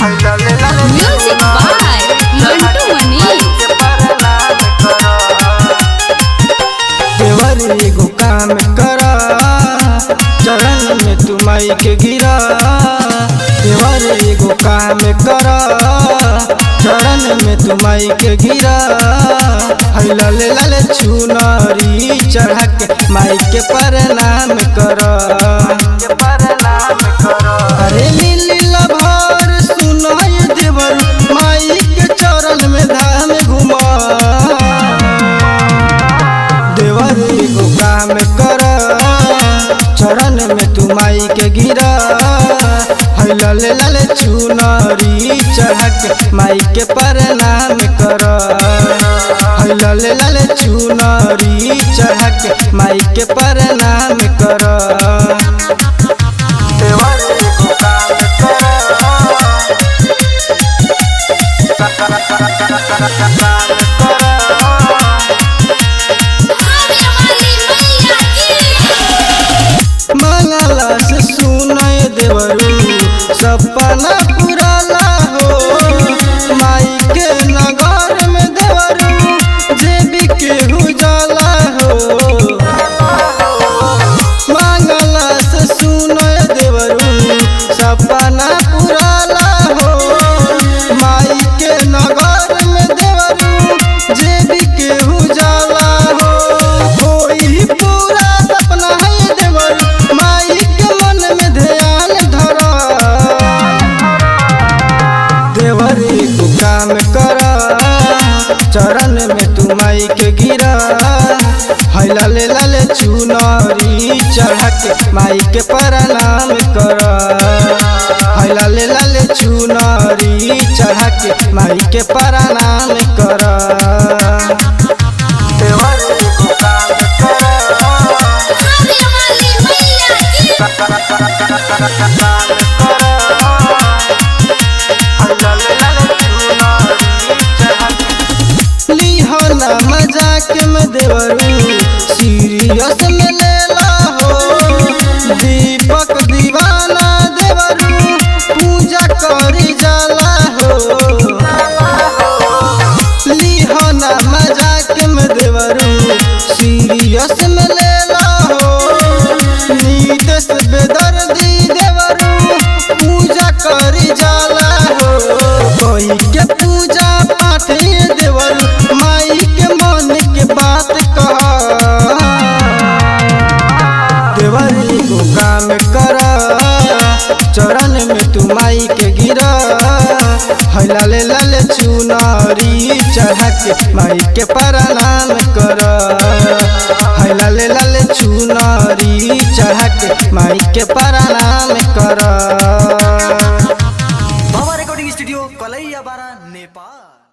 Music by Mantu मनी। देवर एगो काम करा चरण में तू माई के गिरा। देवर एगो काम करा चरण में तू माई के गिरा। लाले लाले चुनरी चढ़ा के माई के प्रणाम करा। अरे लीला भर सुनाई देवर माई के चरण में धाम घुमा। देवर एगो काम करा चरण में तू माई के गिरा। लाले लाले चुनरी चढ़ा के माई के प्रणाम करा। लाले लाले चुनरी चढ़ा के माई के प्रणाम करा। मंगला से सुनय देवरू सपना पुराला हो। माई के नगर में देवरू जे भी केहू जाला हो। मंगला से सुनय देवरू सपना पुराला हो। माई के नगर में देवरू जे भी केहू जाला हो। होई पूरा सपना है देवरू माई के मन में ध्यान धरा। देवर एगो काम करा चरण में तू माई के गिरा। लाले लाले चुनरी चढ़ा के माई के प्रणाम करा। लाले लाले चुनरी चढ़ा के माई के प्रणाम करा। लिहना मजाक में देवरू सीरियस में लेला हो। दीपक दीवाना देवरू पूजा करी जाला हो। लिहना मजाक में देवरू सीरियस में लेला हो। नीतेश बेदर्दी देवरू पूजा करी जाला हो। कोई के पूजा पाठ देवरू माई के मन के बात कहा। देवर एगो काम करा चरण में तू माई के गिरा। लाले लाले चुनरी चढ़ा के माई के प्रणाम करा। लाले लाले चुनरी चढ़ा के माई के प्रणाम करा। बाबा रिकॉर्डिंग स्टूडियो कलैया बारा नेपाल।